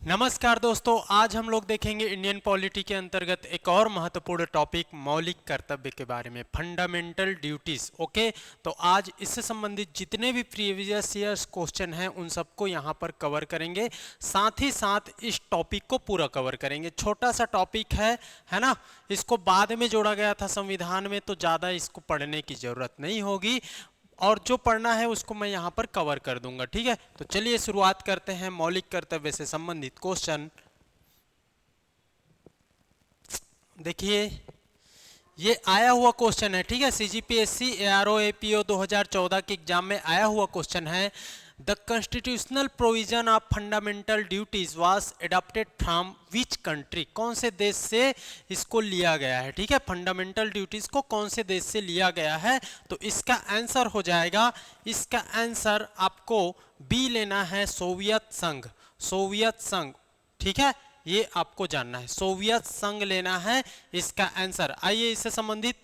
नमस्कार दोस्तों, आज हम लोग देखेंगे इंडियन पॉलिटी के अंतर्गत एक और महत्वपूर्ण टॉपिक मौलिक कर्तव्य के बारे में, फंडामेंटल ड्यूटीज। ओके, तो आज इससे संबंधित जितने भी प्रीवियस ईयर्स क्वेश्चन हैं उन सबको यहाँ पर कवर करेंगे, साथ ही साथ इस टॉपिक को पूरा कवर करेंगे। छोटा सा टॉपिक है ना, इसको बाद में जोड़ा गया था संविधान में, तो ज़्यादा इसको पढ़ने की जरूरत नहीं होगी और जो पढ़ना है उसको मैं यहाँ पर कवर कर दूंगा। ठीक है, तो चलिए शुरुआत करते हैं मौलिक कर्तव्य से संबंधित क्वेश्चन। देखिए, ये आया हुआ क्वेश्चन है। ठीक है, सीजीपीएससी एआरओ एपीओ 2014 के एग्जाम में आया हुआ क्वेश्चन है। The constitutional provision of fundamental duties was adopted from which country. कौन से देश से इसको लिया गया है? ठीक है, फंडामेंटल ड्यूटीज को कौन से देश से लिया गया है? तो इसका आंसर हो जाएगा, इसका आंसर आपको बी लेना है, सोवियत संघ। सोवियत संघ, ठीक है, ये आपको जानना है, सोवियत संघ लेना है इसका आंसर। आइए इससे संबंधित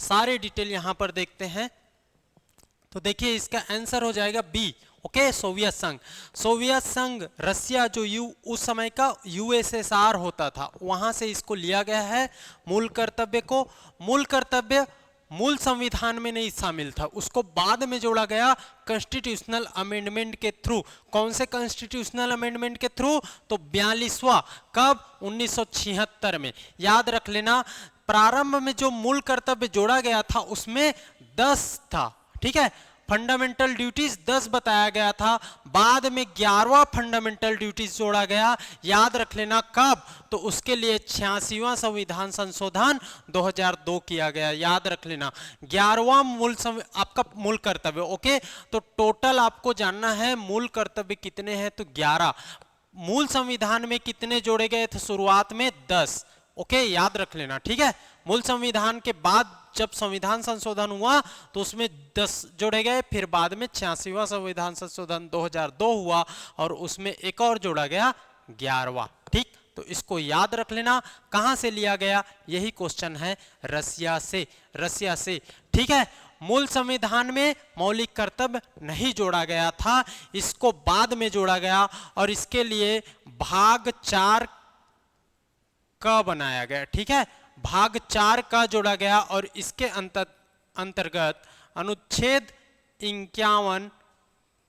सारे डिटेल यहां पर देखते हैं। तो देखिए, इसका आंसर हो जाएगा बी। ओके, सोवियत संघ। सोवियत संघ रसिया जो उस समय का यूएसएसआर होता था, वहां से इसको लिया गया है मूल कर्तव्य को। मूल कर्तव्य मूल संविधान में नहीं शामिल था, उसको बाद में जोड़ा गया कॉन्स्टिट्यूशनल अमेंडमेंट के थ्रू। कौन से कॉन्स्टिट्यूशनल अमेंडमेंट के थ्रू? तो 42वां। कब? 1976 में। याद रख लेना, प्रारंभ में जो मूल कर्तव्य जोड़ा गया था उसमें 10 था। ठीक है, फंडामेंटल ड्यूटीज 10 बताया गया था, बाद में 11वां फंडामेंटल ड्यूटीज जोड़ा गया। याद रख लेना कब? तो उसके लिए 86वां संविधान संशोधन 2002 किया गया। याद रख लेना, 11वां आपका मूल कर्तव्य। ओके, तो टोटल आपको जानना है मूल कर्तव्य कितने हैं, तो 11। मूल संविधान में कितने जोड़े गए थे शुरुआत में? 10। ओके, याद रख लेना। ठीक है, मूल संविधान के बाद जब संविधान संशोधन हुआ तो उसमें 10 जोड़े गए, फिर बाद में 86वां संविधान संशोधन 2002 हुआ और उसमें एक और जोड़ा गया, 11वां। ठीक, तो इसको याद रख लेना। कहां से लिया गया? यही क्वेश्चन है, रसिया से। रसिया से। ठीक है, मूल संविधान में मौलिक कर्तव्य नहीं जोड़ा गया था, इसको बाद में जोड़ा गया और इसके लिए भाग 4 का बनाया गया। ठीक है, भाग 4 का जोड़ा गया और इसके अंतर्गत अनुच्छेद 51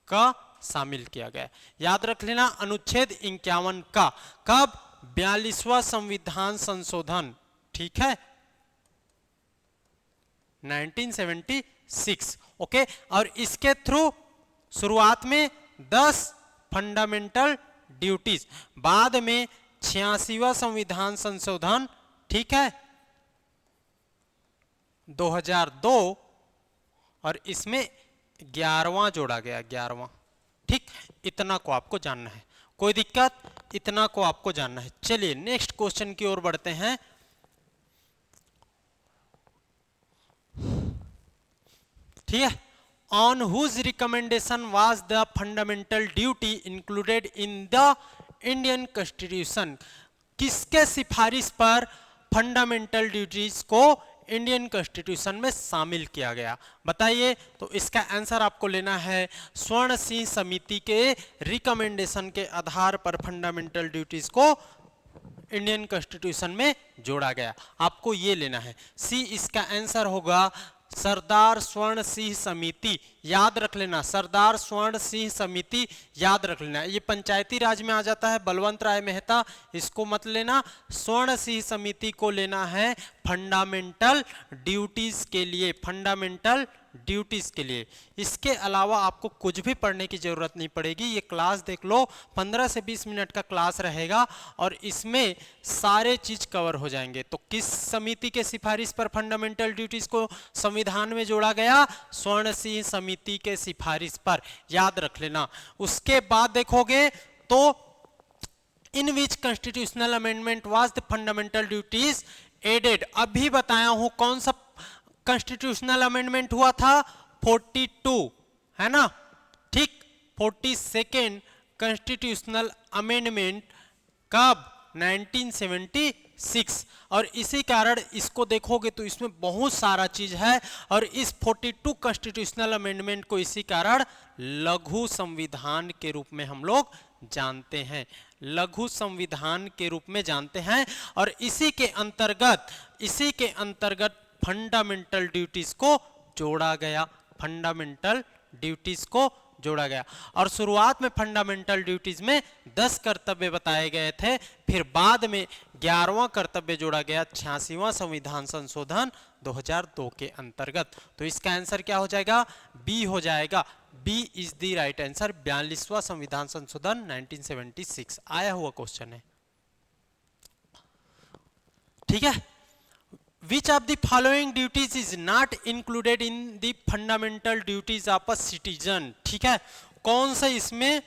का शामिल किया गया। याद रख लेना, अनुच्छेद 51 का। कब? 42वां संविधान संशोधन। ठीक है, 1976। ओके, और इसके थ्रू शुरुआत में 10 फंडामेंटल ड्यूटीज, बाद में 86वां संविधान संशोधन, ठीक है, 2002, और इसमें 11वां जोड़ा गया, 11वां। ठीक, इतना को आपको जानना है, कोई दिक्कत? इतना को आपको जानना है। चलिए नेक्स्ट क्वेश्चन की ओर बढ़ते हैं। ठीक है, on whose recommendation was the fundamental duty included in the Indian constitution. किसके सिफारिश पर फंडामेंटल ड्यूटीज को इंडियन कॉन्स्टिट्यूशन में शामिल किया गया? बताइए। तो इसका आंसर आपको लेना है, स्वर्ण सिंह समिति के रिकमेंडेशन के आधार पर फंडामेंटल ड्यूटीज को इंडियन कॉन्स्टिट्यूशन में जोड़ा गया। आपको ये लेना है, सी इसका आंसर होगा, सरदार स्वर्ण सिंह समिति। याद रख लेना, सरदार स्वर्ण सिंह समिति याद रख लेना। ये पंचायती राज में आ जाता है, बलवंत राय मेहता, इसको मत लेना। स्वर्ण सिंह समिति को लेना है फंडामेंटल ड्यूटीज के लिए, फंडामेंटल ड्यूटीज के लिए। इसके अलावा आपको कुछ भी पढ़ने की जरूरत नहीं पड़ेगी। ये क्लास देख लो, 15 से 20 मिनट का क्लास रहेगा और इसमें सारे चीज कवर हो जाएंगे। तो किस समिति के सिफारिश पर फंडामेंटल ड्यूटीज को संविधान में जोड़ा गया? स्वर्ण सिंह समिति के सिफारिश पर, याद रख लेना। उसके बाद देखोगे तो in which constitutional amendment was the fundamental duties added. अभी बताया हूं कौन सा कॉन्स्टिट्यूशनल अमेंडमेंट हुआ था, 42, है ना? ठीक, 42nd कॉन्स्टिट्यूशनल अमेंडमेंट कब? 1976। और इसी कारण इसको देखोगे तो इसमें बहुत सारा चीज है और इस 42 कॉन्स्टिट्यूशनल अमेंडमेंट को इसी कारण लघु संविधान के रूप में हम लोग जानते हैं, लघु संविधान के रूप में जानते हैं और इसी के अंतर्गत फंडामेंटल ड्यूटीज को जोड़ा गया, फंडामेंटल ड्यूटीज को जोड़ा गया। और शुरुआत में फंडामेंटल ड्यूटीज में 10 कर्तव्य बताए गए थे, फिर बाद में 11वां कर्तव्य जोड़ा गया 86वां संविधान संशोधन 2002 के अंतर्गत। तो इसका आंसर क्या हो जाएगा? बी हो जाएगा। B is the right answer. 42वां संविधान संशोधन 1976 आया हुआ क्वेश्चन है, ठीक है। Which of the following duties is not included in the fundamental duties of a citizen? ठीक है, कौन सा इसमें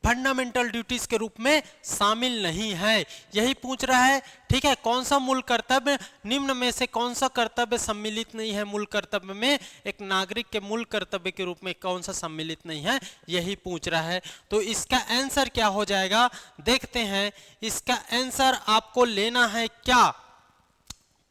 फंडामेंटल ड्यूटीज के रूप में शामिल नहीं है, यही पूछ रहा है, ठीक है। कौन सा मूल कर्तव्य, निम्न में से कौन सा कर्तव्य सम्मिलित नहीं है मूल कर्तव्य में, एक नागरिक के मूल कर्तव्य के रूप में कौन सा सम्मिलित नहीं है, यही पूछ रहा है। तो इसका आंसर क्या हो जाएगा, देखते हैं। इसका आंसर आपको लेना है क्या,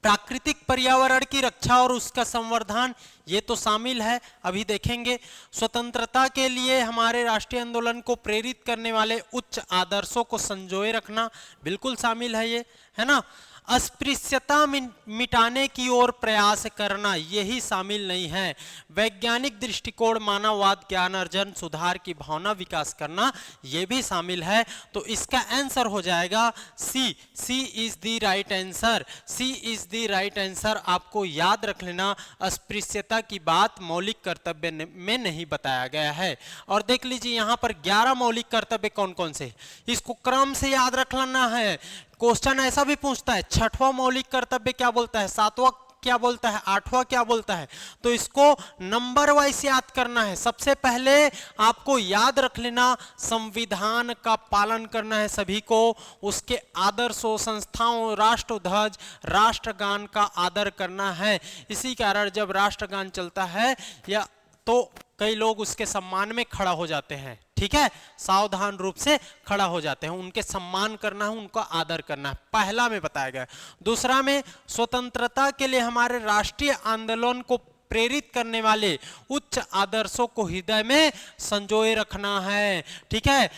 प्राकृतिक पर्यावरण की रक्षा और उसका संवर्धन, ये तो शामिल है, अभी देखेंगे। स्वतंत्रता के लिए हमारे राष्ट्रीय आंदोलन को प्रेरित करने वाले उच्च आदर्शों को संजोए रखना, बिल्कुल शामिल है ये, है ना। अस्पृश्यता मिटाने की ओर प्रयास करना, यही शामिल नहीं है। वैज्ञानिक दृष्टिकोण, मानववाद, ज्ञान अर्जन, सुधार की भावना विकास करना, यह भी शामिल है। तो इसका आंसर हो जाएगा C. C is the right answer. C is the right answer. आपको याद रख लेना, अस्पृश्यता की बात मौलिक कर्तव्य में नहीं बताया गया है। और देख लीजिए यहाँ पर 11 मौलिक कर्तव्य कौन कौन से, इसको क्रम से याद रख लेना है। क्वेश्चन ऐसा भी पूछता है, 6वां मौलिक कर्तव्य क्या बोलता है, 7वां क्या बोलता है, 8वां क्या बोलता है, तो इसको नंबर वाइज याद करना है। सबसे पहले आपको याद रख लेना, संविधान का पालन करना है सभी को, उसके आदर्शों, संस्थाओं, राष्ट्रध्वज, राष्ट्रगान का आदर करना है। इसी कारण जब राष्ट्रगान चलता है या तो कई लोग उसके सम्मान में खड़ा हो जाते हैं, ठीक है, सावधान रूप से खड़ा हो जाते हैं, उनके सम्मान करना है, उनका आदर करना है, पहला में बताया गया। दूसरा में स्वतंत्रता के लिए हमारे राष्ट्रीय आंदोलन को प्रेरित करने वाले उच्च आदर्शों को हृदय में संजोए रखना है, ठीक है।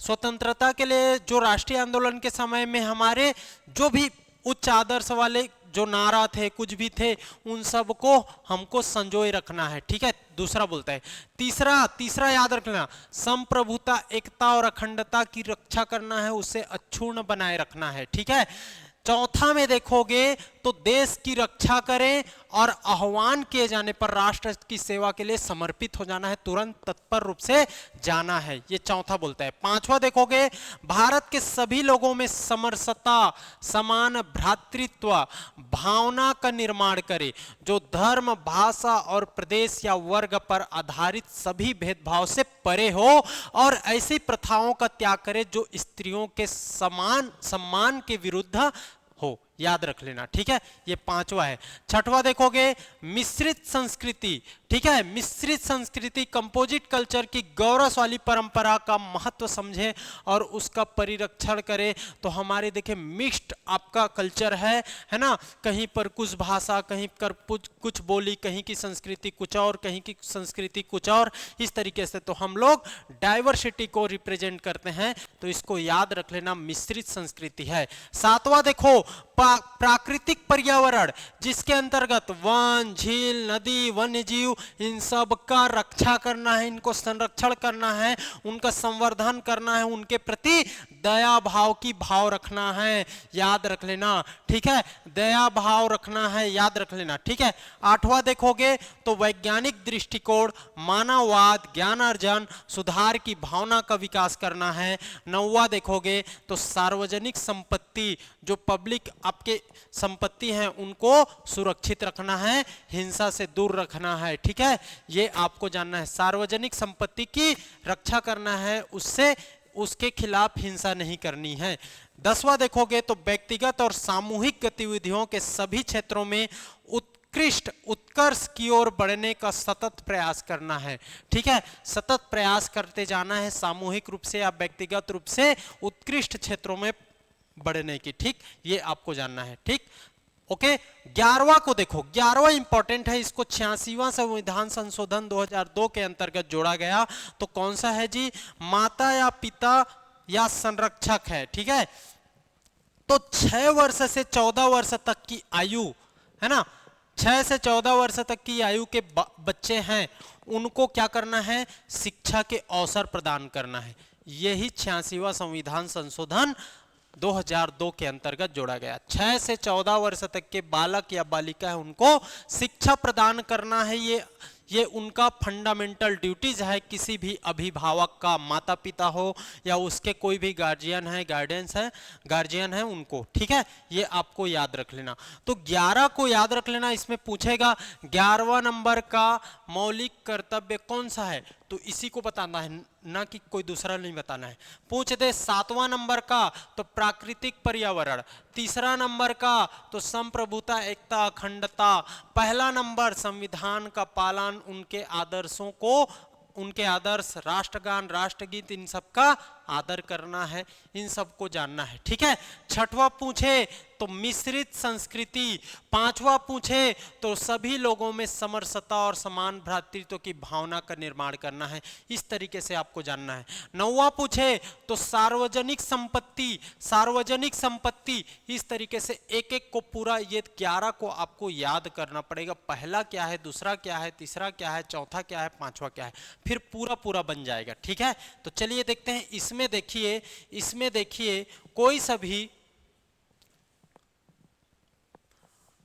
स्वतंत्रता के लिए जो राष्ट्रीय आंदोलन के समय में हमारे जो भी उच्च आदर्श वाले जो नारा थे, कुछ भी थे, उन सब को हमको संजोए रखना है, ठीक है। दूसरा बोलता है। तीसरा याद रखना, संप्रभुता, एकता और अखंडता की रक्षा करना है, उसे अक्षुण्ण बनाए रखना है, ठीक है। चौथा में देखोगे तो देश की रक्षा करें और आह्वान किए जाने पर राष्ट्र की सेवा के लिए समर्पित हो जाना है, तुरंत तत्पर रूप से जाना है, ये चौथा बोलता है। 5वां देखोगे, भारत के सभी लोगों में समरसता, समान भ्रातृत्व भावना का निर्माण करे, जो धर्म, भाषा और प्रदेश या वर्ग पर आधारित सभी भेदभाव से परे हो और ऐसी प्रथाओं का त्याग करे जो स्त्रियों के सम्मान के विरुद्ध हो, याद रख लेना, ठीक है। ये 5वां है। 6वां देखोगे, मिश्रित संस्कृति, ठीक है, मिश्रित संस्कृति, कंपोजिट कल्चर की गौरवशाली परंपरा का महत्व समझे और उसका परिरक्षण करे। तो हमारे देखे मिक्स्ड आपका कल्चर है ना, कहीं पर कुछ भाषा, कहीं पर कुछ बोली, कहीं की संस्कृति कुछ और, कहीं की संस्कृति कुछ और, इस तरीके से तो हम लोग डाइवर्सिटी को रिप्रेजेंट करते हैं, तो इसको याद रख लेना, मिश्रित संस्कृति है। 7वां देखो, प्राकृतिक पर्यावरण, जिसके अंतर्गत वन, झील, नदी, वन्य जीव, इन सब का रक्षा करना है, इनको संरक्षण करना है, उनका संवर्धन करना है, उनके प्रति दया भाव की भाव रखना है, याद रख लेना, ठीक है। दया भाव रखना है, याद रख लेना, ठीक है। 8वां देखोगे तो वैज्ञानिक दृष्टिकोण, मानववाद, ज्ञानार्जन, सुधार की भावना का विकास करना है। 9वां देखोगे तो सार्वजनिक संपत्ति, जो पब्लिक आपके संपत्ति हैं, उनको सुरक्षित रखना है, हिंसा से दूर रखना है, ठीक है। ये आपको जानना है, सार्वजनिक संपत्ति की रक्षा करना है, उससे उसके खिलाफ हिंसा नहीं करनी है। 10वां देखोगे तो व्यक्तिगत और सामूहिक गतिविधियों के सभी क्षेत्रों में उत्कर्ष की ओर बढ़ने का सतत प्रयास करना है, ठीक है। सतत प्रयास करते जाना है, सामूहिक रूप से या व्यक्तिगत रूप से उत्कृष्ट क्षेत्रों में बढ़ने की, ठीक, ये आपको जानना है, ठीक, ओके। 11वां को देखो, 11वां इंपॉर्टेंट है, इसको 86वां संविधान संशोधन 2002 के अंतर्गत जोड़ा गया। तो कौन सा है जी, माता या पिता या संरक्षक है, ठीक है। तो 6 वर्ष से 14 वर्ष तक की आयु है ना, 6 से 14 वर्ष तक की आयु के बच्चे हैं, उनको क्या करना है, शिक्षा के अवसर प्रदान करना है। यही 86वां संविधान संशोधन 2002 के अंतर्गत जोड़ा गया। 6 से 14 वर्ष तक के बालक या बालिका है, उनको शिक्षा प्रदान करना है। ये उनका फंडामेंटल ड्यूटीज है। किसी भी अभिभावक का, माता पिता हो या उसके कोई भी गार्जियन है, गार्जियन है उनको, ठीक है, ये आपको याद रख लेना। तो 11 को याद रख लेना। इसमें पूछेगा 11वां नंबर का मौलिक कर्तव्य कौन सा है, तो इसी को बताना है, ना कि कोई दूसरा नहीं बताना है। पूछ दे 7वां नंबर का तो प्राकृतिक पर्यावरण, तीसरा नंबर का तो संप्रभुता, एकता, अखंडता, पहला नंबर संविधान का पालन, उनके आदर्शों को, उनके आदर्श, राष्ट्रगान, राष्ट्रगीत, इन सब का आदर करना है, इन सब को जानना है, ठीक है। 6वां पूछे तो मिश्रित संस्कृति, 5वां पूछे तो सभी लोगों में समरसता और समान भ्रातृत्व की भावना का निर्माण करना है। इस तरीके से आपको जानना है। 9वां पूछे तो सार्वजनिक संपत्ति, इस तरीके से एक एक को पूरा, ये 11 को आपको याद करना पड़ेगा। पहला क्या है, दूसरा क्या है, तीसरा क्या है, चौथा क्या है, पांचवा क्या है, फिर पूरा बन जाएगा, ठीक है। तो चलिए देखते हैं। इसमें देखिए कोई सभी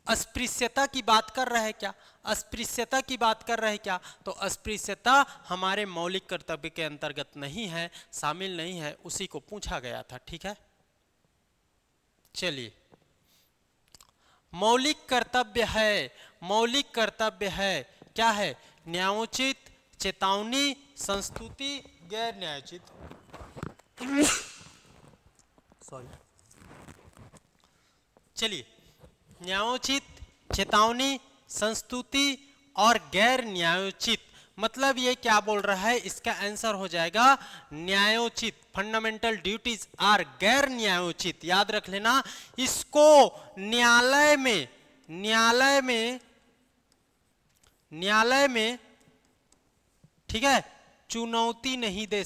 अस्पृश्यता की बात कर रहा है क्या, अस्पृश्यता की बात कर रहे हैं क्या, तो अस्पृश्यता हमारे मौलिक कर्तव्य के अंतर्गत नहीं है, शामिल नहीं है, उसी को पूछा गया था, ठीक है। चलिए, मौलिक कर्तव्य है, क्या है, न्यायोचित, चेतावनी, संस्तुति, गैर न्यायोचित, सॉरी, चलिए, न्यायोचित, चेतावनी, संस्तुति और गैर न्यायोचित, मतलब ये क्या बोल रहा है, इसका आंसर हो जाएगा न्यायोचित। फंडामेंटल ड्यूटीज आर गैर न्यायोचित, याद रख लेना। इसको न्यायालय में ठीक है, चुनौती नहीं दे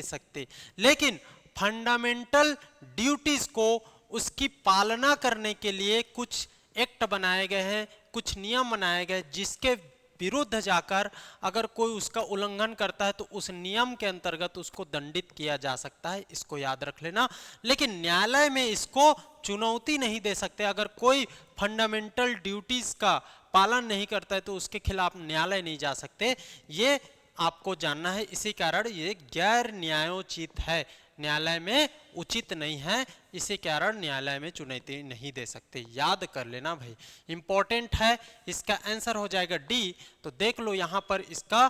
सकते, लेकिन फंडामेंटल ड्यूटीज को उसकी पालना करने के लिए कुछ एक्ट बनाए गए हैं, कुछ नियम बनाए गए, जिसके विरुद्ध जाकर अगर कोई उसका उल्लंघन करता है तो उस नियम के अंतर्गत उसको दंडित किया जा सकता है, इसको याद रख लेना। लेकिन न्यायालय में इसको चुनौती नहीं दे सकते। अगर कोई फंडामेंटल ड्यूटीज का पालन नहीं करता है तो उसके खिलाफ न्यायालय नहीं जा सकते, ये आपको जानना है। इसी कारण ये गैर न्यायोचित है, न्यायालय में उचित नहीं है, इसी कारण न्यायालय में चुनौती नहीं दे सकते, याद कर लेना भाई, इंपॉर्टेंट है। इसका आंसर हो जाएगा डी। तो देख लो यहां पर, इसका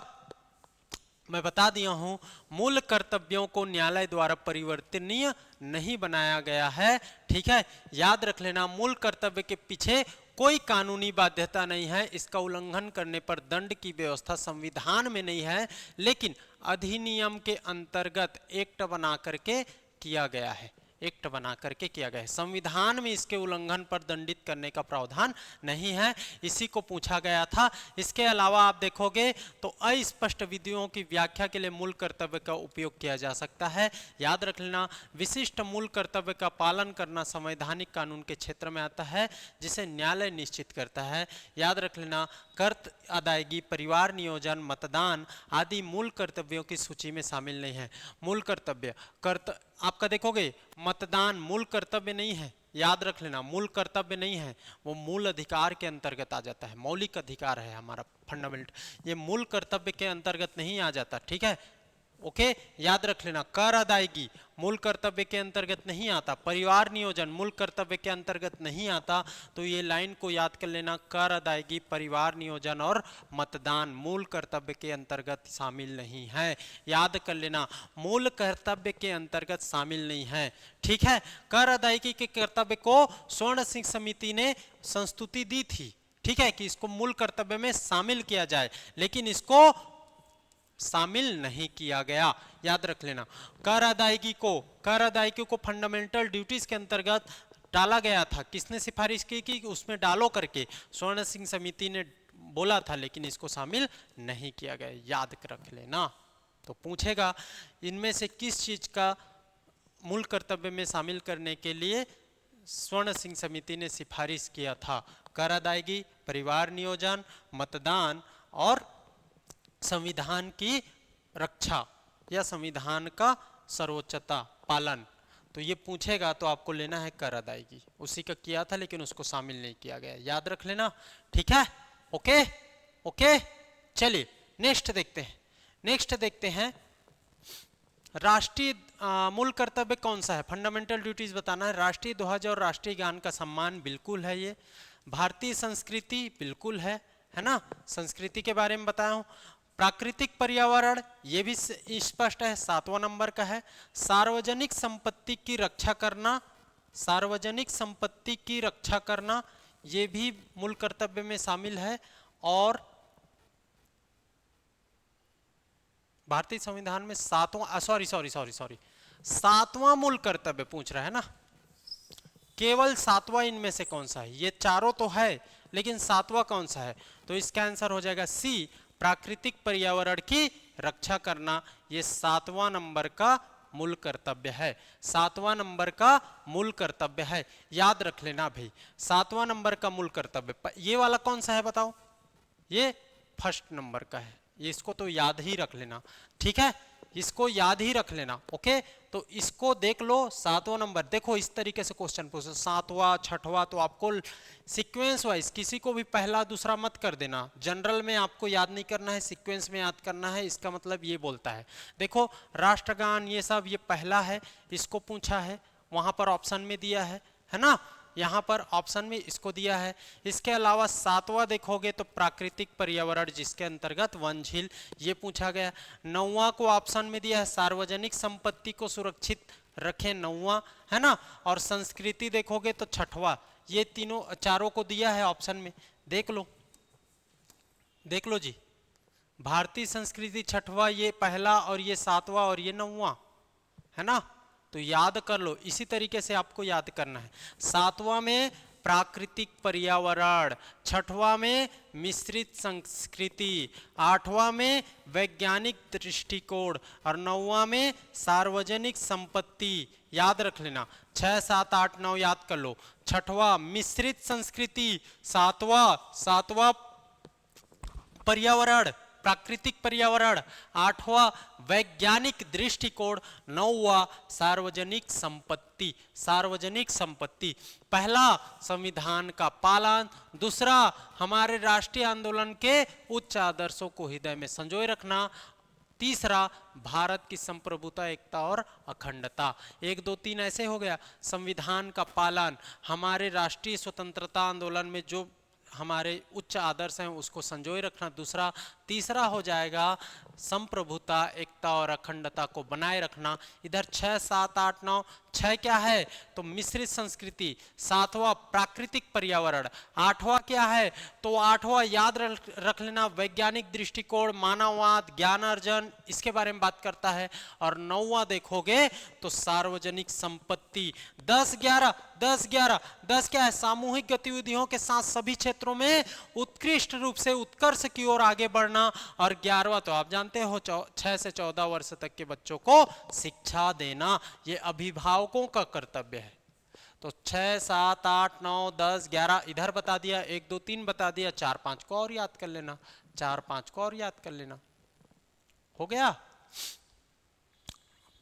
मैं बता दिया हूं, मूल कर्तव्यों को न्यायालय द्वारा परिवर्तनीय नहीं बनाया गया है, ठीक है, याद रख लेना। मूल कर्तव्य के पीछे कोई कानूनी बाध्यता नहीं है, इसका उल्लंघन करने पर दंड की व्यवस्था संविधान में नहीं है, लेकिन अधिनियम के अंतर्गत एक्ट बना करके किया गया है, संविधान में इसके उल्लंघन पर दंडित करने का प्रावधान नहीं है, इसी को पूछा गया था। इसके अलावा आप देखोगे तो अस्पष्ट विधियों की व्याख्या के लिए मूल कर्तव्य का उपयोग किया जा सकता है, याद रख लेना। विशिष्ट मूल कर्तव्य का पालन करना संवैधानिक कानून के क्षेत्र में आता है, जिसे न्यायालय निश्चित करता है, याद रख लेना। कर्त अदायगी, परिवार नियोजन, मतदान आदि मूल कर्तव्यों की सूची में शामिल नहीं है। मूल कर्तव्य आपका देखोगे, मतदान मूल कर्तव्य नहीं है, याद रख लेना, मूल कर्तव्य नहीं है, वो मूल अधिकार के अंतर्गत आ जाता है, मौलिक अधिकार है हमारा फंडामेंटल, ये मूल कर्तव्य के अंतर्गत नहीं आ जाता, ठीक है, ओके, याद रख लेना। कर अदायगी मूल कर्तव्य के अंतर्गत नहीं आता, परिवार नियोजन मूल कर्तव्य के अंतर्गत नहीं आता, तो ये लाइन को याद कर लेना, कर अदायगी, परिवार नियोजन और मतदान मूल कर्तव्य के अंतर्गत शामिल नहीं है, याद कर लेना, मूल कर्तव्य के अंतर्गत शामिल नहीं है, ठीक है। कर अदायगी के कर्तव्य को स्वर्ण सिंह समिति ने संस्तुति दी थी, ठीक है, कि इसको मूल कर्तव्य में शामिल किया जाए, लेकिन इसको शामिल नहीं किया गया, याद रख लेना। कर अदायगी को फंडामेंटल ड्यूटीज के अंतर्गत डाला गया था, किसने सिफारिश की कि उसमें डालो करके, स्वर्ण सिंह समिति ने बोला था, लेकिन इसको शामिल नहीं किया गया, याद रख लेना। तो पूछेगा इनमें से किस चीज का मूल कर्तव्य में शामिल करने के लिए स्वर्ण सिंह समिति ने सिफारिश किया था? कर अदायगी, परिवार नियोजन, मतदान और संविधान की रक्षा या संविधान का सर्वोच्चता पालन। तो ये पूछेगा तो आपको लेना है कर अदायगी, उसी का किया था लेकिन उसको शामिल नहीं किया गया, याद रख लेना। ठीक है, ओके ओके। चलिए नेक्स्ट देखते हैं राष्ट्रीय मूल कर्तव्य कौन सा है? फंडामेंटल ड्यूटीज बताना है। राष्ट्रीय ध्वज और राष्ट्रीय गान का सम्मान बिल्कुल है ये। भारतीय संस्कृति बिल्कुल है ना, संस्कृति के बारे में बताया हूँ। प्राकृतिक पर्यावरण ये भी स्पष्ट है, 7वां नंबर का है। सार्वजनिक संपत्ति की रक्षा करना, सार्वजनिक संपत्ति की रक्षा करना ये भी मूल कर्तव्य में शामिल है। और भारतीय संविधान में सातवां मूल कर्तव्य पूछ रहा है ना, केवल 7वां इनमें से कौन सा है? ये चारों तो है लेकिन 7वां कौन सा है? तो इसका आंसर हो जाएगा सी, प्राकृतिक पर्यावरण की रक्षा करना। ये 7वां नंबर का मूल कर्तव्य है, 7वां नंबर का मूल कर्तव्य है, याद रख लेना भाई। 7वां नंबर का मूल कर्तव्य, ये वाला कौन सा है बताओ? ये फर्स्ट नंबर का है, इसको तो याद ही रख लेना। ठीक है, इसको याद ही रख लेना। ओके, तो इसको देख लो। 7वां नंबर देखो, इस तरीके से क्वेश्चन पूछो, 7वां 6वां, तो आपको सीक्वेंस वाइज किसी को भी पहला दूसरा मत कर देना। जनरल में आपको याद नहीं करना है, सीक्वेंस में याद करना है। इसका मतलब ये बोलता है, देखो राष्ट्रगान ये सब ये पहला है, इसको पूछा है, वहां पर ऑप्शन में दिया है ना, यहाँ पर ऑप्शन में इसको दिया है। इसके अलावा 7वां देखोगे तो प्राकृतिक पर्यावरण जिसके अंतर्गत वन झील ये पूछा गया। 9वां को ऑप्शन में दिया है, सार्वजनिक संपत्ति को सुरक्षित रखें, 9वां है ना। और संस्कृति देखोगे तो 6वां, ये तीनों चारों को दिया है ऑप्शन में, देख लो जी। भारतीय संस्कृति 6वां, ये पहला, और ये 7वां और ये 9वां है ना, तो याद कर लो। इसी तरीके से आपको याद करना है। 7वां में प्राकृतिक पर्यावरण, 6वां में मिश्रित संस्कृति, 8वां में वैज्ञानिक दृष्टिकोण और 9वां में सार्वजनिक संपत्ति। याद रख लेना, 6 7 8 9 याद कर लो। 6वां मिश्रित संस्कृति, 7वां पर्यावरण प्राकृतिक पर्यावरण, 8वां वैज्ञानिक दृष्टिकोण, 9वां सार्वजनिक संपत्ति। पहला संविधान का पालन, दूसरा हमारे राष्ट्रीय आंदोलन के उच्च आदर्शों को हृदय में संजोए रखना, तीसरा भारत की संप्रभुता, एकता और अखंडता। 1 2 3 ऐसे हो गया। संविधान का पालन, हमारे राष्ट्रीय स्वतंत्रता आंदोलन में जो हमारे उच्च आदर्श हैं उसको संजोए रखना, दूसरा। तीसरा हो जाएगा संप्रभुता, एकता और अखंडता को बनाए रखना। इधर 6 7 8 9, 6 क्या है तो मिश्रित संस्कृति, 7वां प्राकृतिक पर्यावरण, 8वां क्या है तो 8वां याद रख लेना वैज्ञानिक दृष्टिकोण, मानववाद, ज्ञान अर्जन, इसके बारे में बात करता है। और 9वां देखोगे तो सार्वजनिक संपत्ति। 10 क्या है सामूहिक गतिविधियों के साथ सभी क्षेत्रों में उत्कृष्ट रूप से उत्कर्ष की ओर आगे बढ़ना। और 11वां तो आप जानते हो 6 से 14 वर्ष तक के बच्चों को शिक्षा देना, ये अभिभावकों का कर्तव्य है। तो 6 7 8 9 10 11 इधर बता दिया, 1 2 3 बता दिया, 4 5 को और याद कर लेना, 4 5 को और याद कर लेना, हो गया।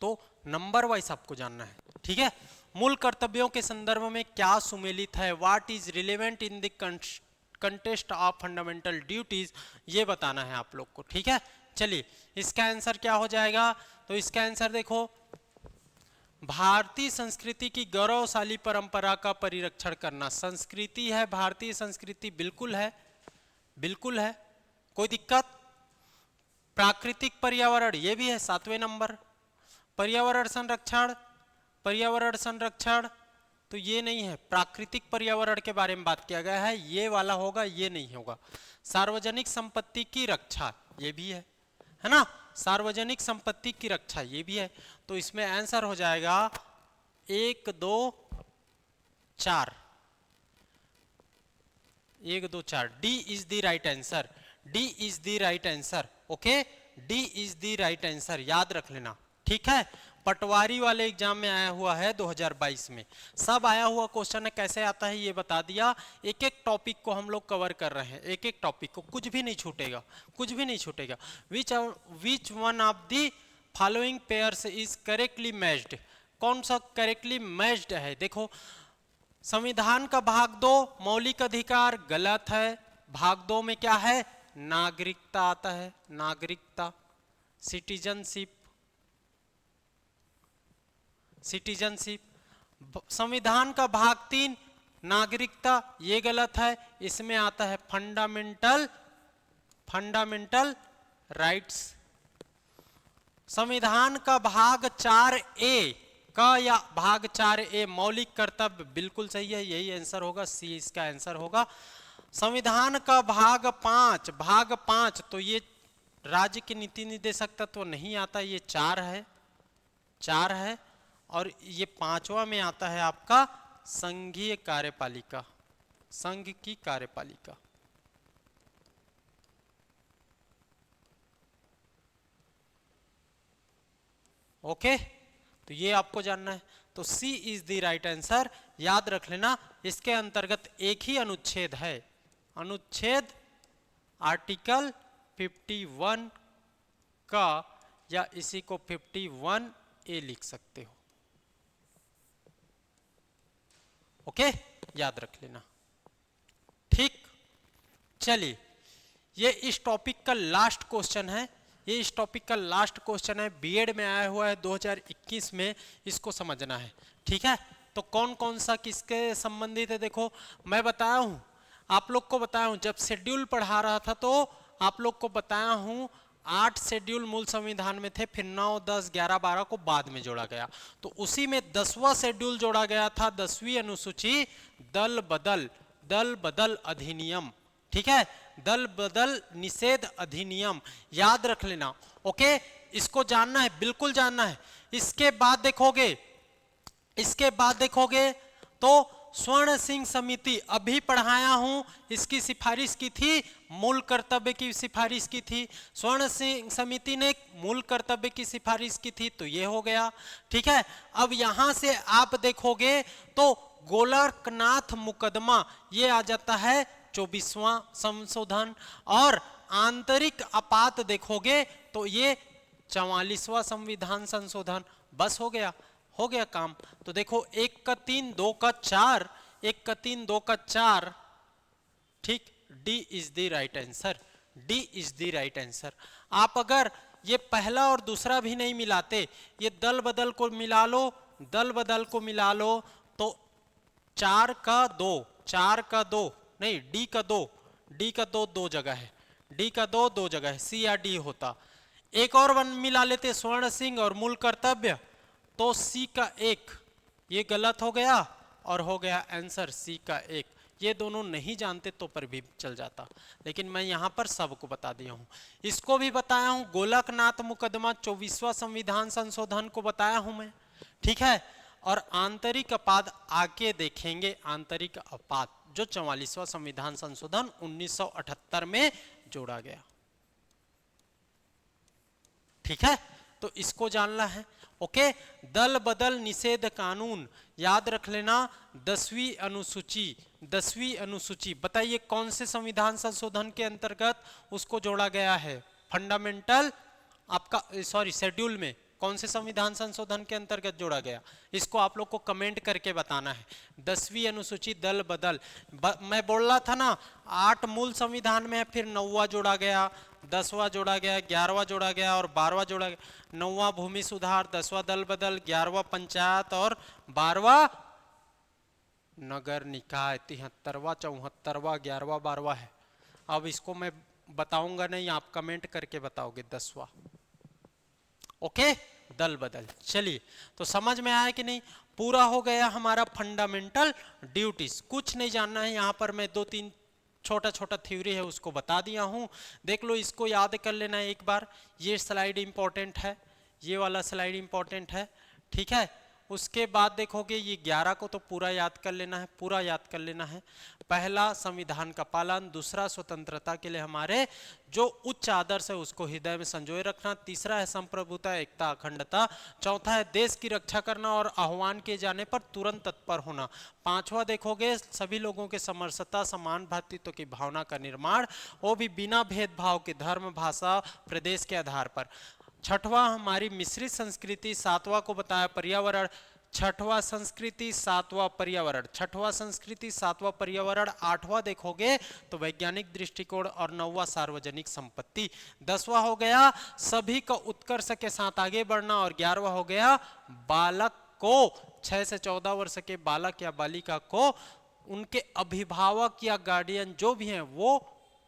तो नंबर वाइज आपको जानना है, ठीक है। मूल कर्तव्यों के संदर्भ में क्या सुमेलित है, what is relevant in the contest of fundamental duties, ये बताना है आप लोग को, ठीक है। चलिए इसका आंसर क्या हो जाएगा, तो इसका आंसर देखो, भारतीय संस्कृति की गौरवशाली परंपरा का परिरक्षण करना। संस्कृति है, भारतीय संस्कृति बिल्कुल है, कोई दिक्कत। प्राकृतिक पर्यावरण ये भी है 7वें नंबर। पर्यावरण संरक्षण तो ये नहीं है, प्राकृतिक पर्यावरण के बारे में बात किया गया है, ये वाला होगा, ये नहीं होगा। सार्वजनिक संपत्ति की रक्षा ये भी है ना, सार्वजनिक संपत्ति की रक्षा ये भी है। तो इसमें आंसर हो जाएगा 1 2 4, 1 2 4, D is the right answer, D is the right answer. Okay, D is the right answer, याद रख लेना, ठीक है। पटवारी वाले एग्जाम में आया हुआ है 2022 में, सब आया हुआ क्वेश्चन है। कैसे आता है ये बता दिया। एक एक टॉपिक को हम लोग कवर कर रहे हैं, एक एक टॉपिक को, कुछ भी नहीं छूटेगा, कुछ भी नहीं छूटेगा। Which one of the following pairs is correctly matched, कौन सा करेक्टली मैच्ड है। देखो, संविधान का भाग 2 मौलिक अधिकार गलत है, भाग 2 में क्या है, नागरिकता आता है, नागरिकता, सिटीजनशिप, सिटीजनशिप। संविधान का भाग 3 नागरिकता, ये गलत है, इसमें आता है फंडामेंटल, फंडामेंटल राइट्स। संविधान का भाग 4A का या भाग 4A मौलिक कर्तव्य, बिल्कुल सही है, यही आंसर होगा, सी इसका आंसर होगा। संविधान का भाग 5, भाग 5 तो ये राज्य के नीति निर्देशक तत्व नहीं आता, ये 4 है, 4 है। और ये 5वां में आता है आपका संघीय कार्यपालिका, संघ की कार्यपालिका। ओके, तो ये आपको जानना है। तो सी इज द राइट आंसर, याद रख लेना। इसके अंतर्गत एक ही अनुच्छेद है, अनुच्छेद आर्टिकल 51 का, या इसी को 51A लिख सकते हो। ओके, याद रख लेना, ठीक। चलिए, ये इस टॉपिक का लास्ट क्वेश्चन है, ये इस टॉपिक का लास्ट क्वेश्चन है, बीएड में आया हुआ है 2021 में, इसको समझना है, ठीक है। तो कौन कौन सा किसके संबंधित है, देखो मैं बताया हूं, आप लोग को बताया हूं, जब शेड्यूल पढ़ा रहा था तो आप लोग को बताया हूं 8 शेड्यूल मूल संविधान में थे, फिर 9, 10, 11, 12 को बाद में जोड़ा गया। तो उसी में 10वां शेड्यूल जोड़ा गया था, 10वीं अनुसूची, दल बदल अधिनियम, ठीक है, दल बदल निषेध अधिनियम, याद रख लेना। ओके, इसको जानना है, बिल्कुल जानना है। इसके बाद देखोगे तो स्वर्ण सिंह समिति, अभी पढ़ाया हूं, इसकी सिफारिश की थी, मूल कर्तव्य की सिफारिश की थी। स्वर्ण सिंह समिति ने मूल कर्तव्य की सिफारिश की थी, तो ये हो गया, ठीक है। अब यहां से आप देखोगे तो गोलकनाथ मुकदमा, ये आ जाता है 24वां संशोधन, और आंतरिक आपात देखोगे तो ये 44वां संविधान संशोधन। बस हो गया काम। तो देखो 1 का 3, 2 का 4, 1 का 3, 2 का 4, ठीक, D is the right answer, D is the right answer. आप अगर ये पहला और दूसरा भी नहीं मिलाते, ये दल बदल को मिला लो, दल बदल को मिला लो, तो 4 का 2 नहीं, डी का 2 दो जगह है, डी का 2 जगह है, सी या डी होता। एक और वन मिला लेते, स्वर्ण सिंह और मूल कर्तव्य, तो सी का 1, ये गलत हो गया, और हो गया आंसर सी का 1। ये दोनों नहीं जानते तो पर भी चल जाता, लेकिन मैं यहां पर सबको बता दिया हूं। इसको भी बताया हूं, गोलकनाथ मुकदमा 24वां संविधान संशोधन को बताया हूं मैं, ठीक है। और आंतरिक आपात आगे देखेंगे, आंतरिक आपात जो 44वां संविधान संशोधन 1978 में जोड़ा गया, ठीक है। तो इसको जानना है। ओके, दल बदल निषेध कानून, याद रख लेना, 10वीं अनुसूची, बताइए कौन से संविधान संशोधन के अंतर्गत उसको जोड़ा गया है। फंडामेंटल आपका शेड्यूल में कौन से संविधान संशोधन के अंतर्गत जोड़ा गया, इसको आप लोग को कमेंट करके बताना है। 10वीं अनुसूची दल बदल, मैं बोल रहा था ना 8 मूल संविधान में है, फिर 9वां जोड़ा गया, 10वां जोड़ा गया, 11वां जोड़ा गया और 12वां जोड़ा गया। 9वां भूमि सुधार, 10वां दल बदल, 11वां पंचायत और 12वां नगर निकाय, 73वां 74वां 11वां 12वां है। अब इसको मैं बताऊंगा नहीं, आप कमेंट करके बताओगे 10वां। ओके, दल बदल। चलिए, तो समझ में आया कि नहीं, पूरा हो गया हमारा फंडामेंटल ड्यूटीज। कुछ नहीं जानना है यहाँ पर, मैं 2-3 छोटा थ्योरी है उसको बता दिया हूँ, देख लो, इसको याद कर लेना एक बार। ये स्लाइड इंपॉर्टेंट है, ये वाला स्लाइड इंपॉर्टेंट है, ठीक है। उसके बाद देखोगे ये 11 को तो पूरा याद कर लेना है, पूरा याद कर लेना है। पहला संविधान का पालन, दूसरा स्वतंत्रता के लिए हमारे जो उच्च आदर्श है उसको हृदय में संजोए रखना, तीसरा है संप्रभुता, एकता, अखंडता, चौथा है देश की रक्षा करना और आह्वान किए जाने पर तुरंत तत्पर होना, पांचवा देखोगे सभी लोगों के समरसता समान भातृत्व की भावना का निर्माण, वो भी बिना भेदभाव के धर्म, भाषा, प्रदेश के आधार पर, छठवां हमारी मिश्रित संस्कृति, सातवां को बताया पर्यावरण, छठवां संस्कृति सातवां पर्यावरण, छठवां संस्कृति सातवां पर्यावरण, आठवां देखोगे तो वैज्ञानिक दृष्टिकोण और नौवां सार्वजनिक संपत्ति, 10वां हो गया सभी को उत्कर्ष के साथ आगे बढ़ना और 11वां हो गया बालक को 6 से 14 वर्ष के बालक या बालिका को उनके अभिभावक या गार्डियन जो भी हैं वो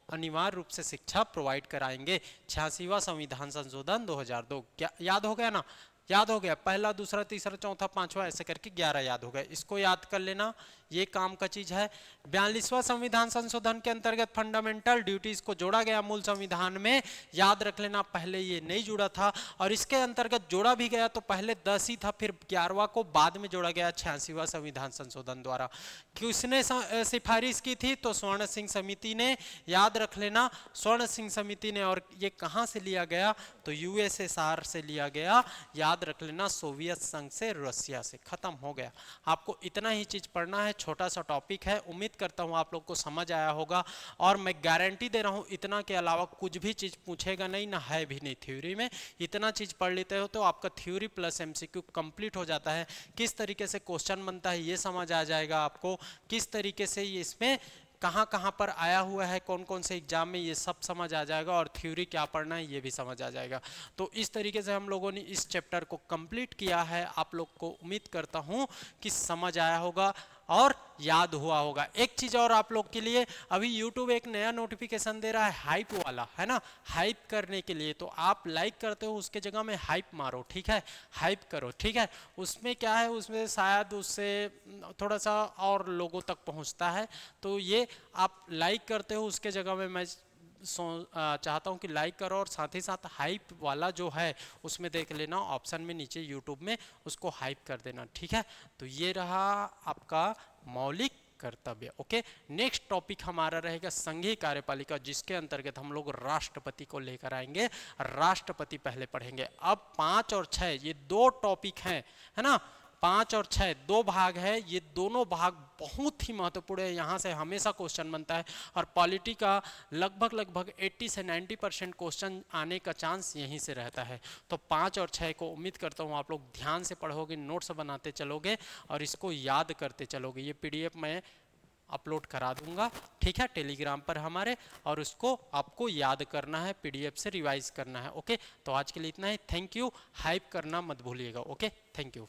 अनिवार्य रूप से शिक्षा प्रोवाइड कराएंगे। 86वां संविधान संशोधन 2002, क्या याद हो गया ना? याद हो गया, पहला, दूसरा, तीसरा, चौथा, पांचवा, ऐसे करके 11 याद हो गए, इसको याद कर लेना, ये काम का चीज है। 42वां संविधान संशोधन के अंतर्गत फंडामेंटल ड्यूटीज को जोड़ा गया मूल संविधान में, याद रख लेना, पहले ये नहीं जुड़ा था और इसके अंतर्गत जोड़ा भी गया तो पहले 10 ही था, फिर 11वां को बाद में जोड़ा गया 86वां संविधान संशोधन द्वारा। किसने सिफारिश की थी? तो स्वर्ण सिंह समिति ने, याद रख लेना, स्वर्ण सिंह समिति ने। और ये कहां से लिया गया? तो यूएसएसआर से लिया गया, याद रख लेना, सोवियत संघ से, रशिया से। खत्म हो गया, आपको इतना ही चीज पढ़ना है, छोटा सा टॉपिक है, उम्मीद करता हूं आप लोग को समझ आया होगा और मैं गारंटी दे रहा हूं इतना के अलावा कुछ भी चीज पूछेगा नहीं, ना है भी नहीं थ्योरी में। इतना चीज पढ़ लेते हो तो आपका थ्योरी प्लस एमसीक्यू कंप्लीट हो जाता है। किस तरीके से क्वेश्चन बनता है ये समझ आ जाएगा आपको, किस तरीके से ये इसमें कहाँ कहाँ पर आया हुआ है, कौन कौन से एग्जाम में, ये सब समझ आ जाएगा और थ्योरी क्या पढ़ना है ये भी समझ आ जाएगा। तो इस तरीके से हम लोगों ने इस चैप्टर को कंप्लीट किया है। आप लोग को उम्मीद करता हूँ कि समझ आया होगा और याद हुआ होगा। एक चीज और आप लोग के लिए, अभी YouTube एक नया नोटिफिकेशन दे रहा है हाइप वाला, है ना, हाइप करने के लिए। तो आप लाइक करते हो उसके जगह में हाइप मारो, ठीक है, हाइप करो, ठीक है। उसमें क्या है, उसमें शायद उससे थोड़ा सा और लोगों तक पहुंचता है, तो ये आप लाइक करते हो उसके जगह में मैं चाहता हूं कि लाइक करो और साथ ही साथ हाइप वाला जो है उसमें देख लेना ऑप्शन में नीचे यूट्यूब में, उसको हाइप कर देना, ठीक है। तो ये रहा आपका मौलिक कर्तव्य। ओके, नेक्स्ट टॉपिक हमारा रहेगा संघीय कार्यपालिका, जिसके अंतर्गत हम लोग राष्ट्रपति को लेकर आएंगे। राष्ट्रपति पहले पढ़ेंगे। अब 5 और 6 ये दो टॉपिक हैं, है ना, 5 और 6 दो भाग है, ये दोनों भाग बहुत ही महत्वपूर्ण है, यहाँ से हमेशा क्वेश्चन बनता है और पॉलिटी का लगभग 80 से 90% क्वेश्चन आने का चांस यहीं से रहता है। तो 5 और 6 को उम्मीद करता हूँ आप लोग ध्यान से पढ़ोगे, नोट्स बनाते चलोगे और इसको याद करते चलोगे। ये PDF मैं अपलोड करा दूंगा, ठीक है, टेलीग्राम पर हमारे, और उसको आपको याद करना है, PDF से रिवाइज करना है। ओके, तो आज के लिए इतना ही, थैंक यू। हाइप करना मत भूलिएगा। Okay, thank you.